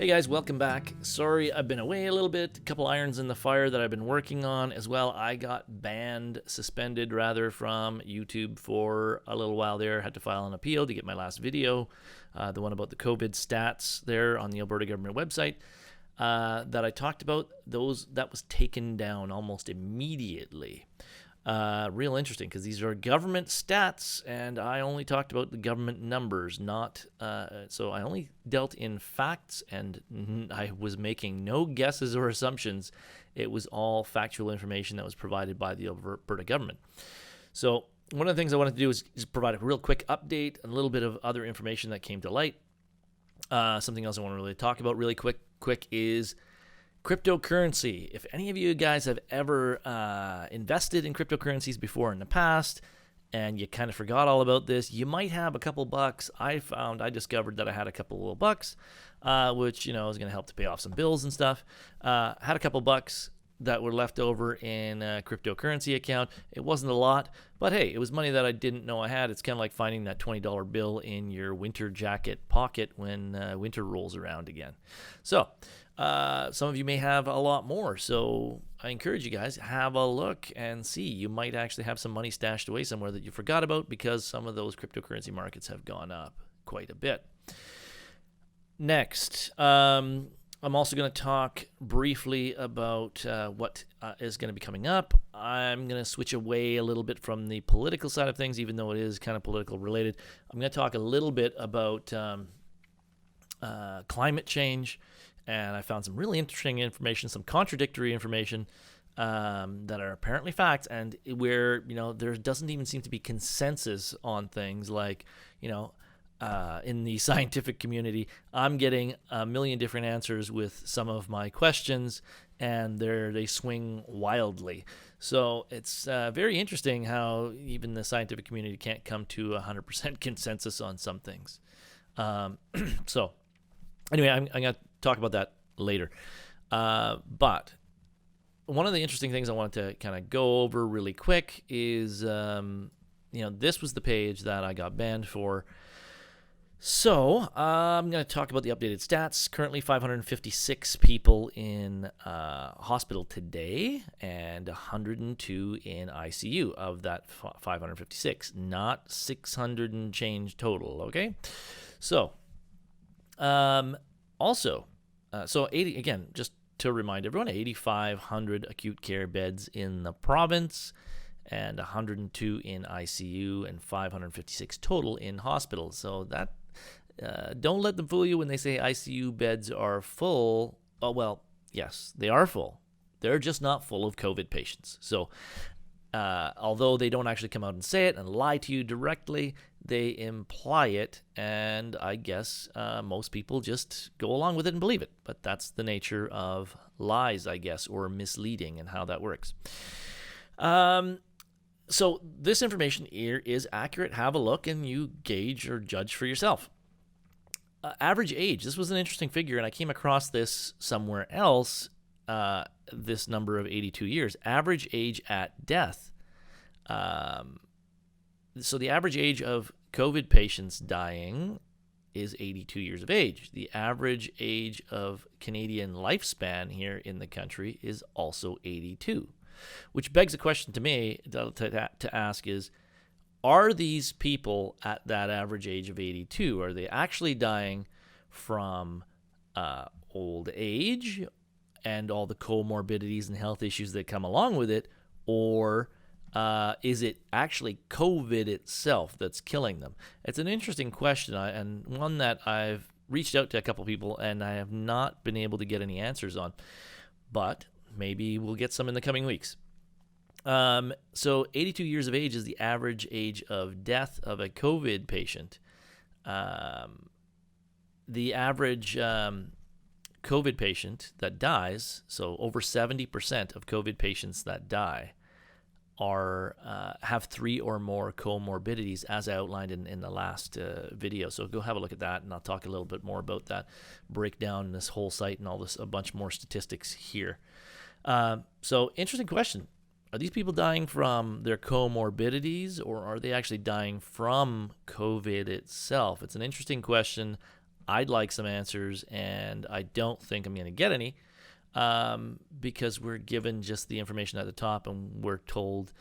Hey guys, welcome back. Sorry I've been away a little bit. A couple irons in the fire that I've been working on as well. I got suspended from YouTube for a little while there. Had to file an appeal to get my last video, the one about the COVID stats there on the Alberta government website that I talked about. That was taken down almost immediately. Real interesting because these are government stats, and I only talked about the government numbers, so I only dealt in facts, and I was making no guesses or assumptions. It was all factual information that was provided by the Alberta government. So one of the things I wanted to do is provide a real quick update, a little bit of other information that came to light. Something else I want to really talk about really quick is cryptocurrency. If any of you guys have ever invested in cryptocurrencies before in the past and you kind of forgot all about this, you might have a couple bucks. I discovered that I had a couple little bucks, which, was going to help to pay off some bills and stuff. Had a couple bucks that were left over in a cryptocurrency account. It wasn't a lot, but hey, it was money that I didn't know I had. It's kind of like finding that $20 bill in your winter jacket pocket when winter rolls around again. So some of you may have a lot more, so I encourage you guys, have a look and see. You might actually have some money stashed away somewhere that you forgot about because some of those cryptocurrency markets have gone up quite a bit. Next, I'm also going to talk briefly about what is going to be coming up. I'm going to switch away a little bit from the political side of things, even though it is kind of political related. I'm going to talk a little bit about climate change. And I found some really interesting information, some contradictory information that are apparently facts, and where there doesn't even seem to be consensus on things. Like in the scientific community, I'm getting a million different answers with some of my questions, and they swing wildly. So it's very interesting how even the scientific community can't come to 100% consensus on some things. So anyway, I'm going to talk about that later. But one of the interesting things I wanted to kind of go over really quick is, this was the page that I got banned for. So I'm going to talk about the updated stats. Currently 556 people in hospital today and 102 in ICU of that 556, not 600 and change total, okay? So also, 80, again, just to remind everyone, 8,500 acute care beds in the province and 102 in ICU and 556 total in hospitals. So that, don't let them fool you when they say ICU beds are full. Oh, well, yes, they are full. They're just not full of COVID patients. So although they don't actually come out and say it and lie to you directly, they imply it, and I guess most people just go along with it and believe it. But that's the nature of lies, I guess, or misleading and how that works. So this information here is accurate. Have a look and you gauge or judge for yourself. Average age. This was an interesting figure, and I came across this somewhere else, this number of 82 years. Average age at death. So the average age of COVID patients dying is 82 years of age. The average age of Canadian lifespan here in the country is also 82, which begs a question to me to ask is, are these people at that average age of 82, are they actually dying from old age and all the comorbidities and health issues that come along with it, or is it actually COVID itself that's killing them? It's an interesting question, and one that I've reached out to a couple people and I have not been able to get any answers on, but maybe we'll get some in the coming weeks. So 82 years of age is the average age of death of a COVID patient. The average COVID patient that dies, so over 70% of COVID patients that die have 3 or more comorbidities, as I outlined in the last video. So go have a look at that, and I'll talk a little bit more about that, break down this whole site and all this, a bunch more statistics here. So interesting question. Are these people dying from their comorbidities, or are they actually dying from COVID itself? It's an interesting question. I'd like some answers, and I don't think I'm going to get any, because we're given just the information at the top, and we're told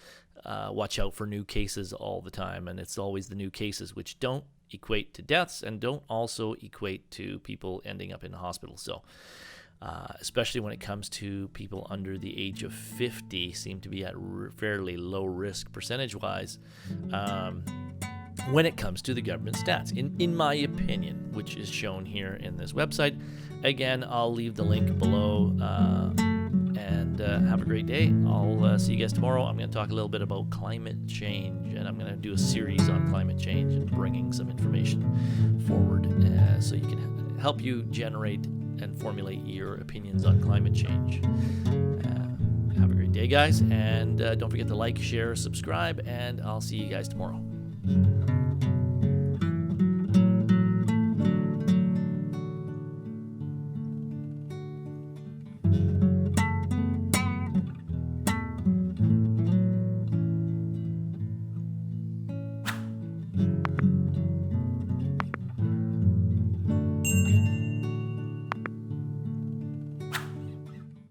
watch out for new cases all the time, and it's always the new cases, which don't equate to deaths and don't also equate to people ending up in the hospital. So especially when it comes to people under the age of 50, seem to be at fairly low risk percentage-wise when it comes to the government stats, in my opinion, which is shown here in this website. Again, I'll leave the link below, and have a great day. I'll see you guys tomorrow. I'm going to talk a little bit about climate change, and I'm going to do a series on climate change and bringing some information forward so you can help you generate and formulate your opinions on climate change. Have a great day, guys, and don't forget to like, share, subscribe, and I'll see you guys tomorrow.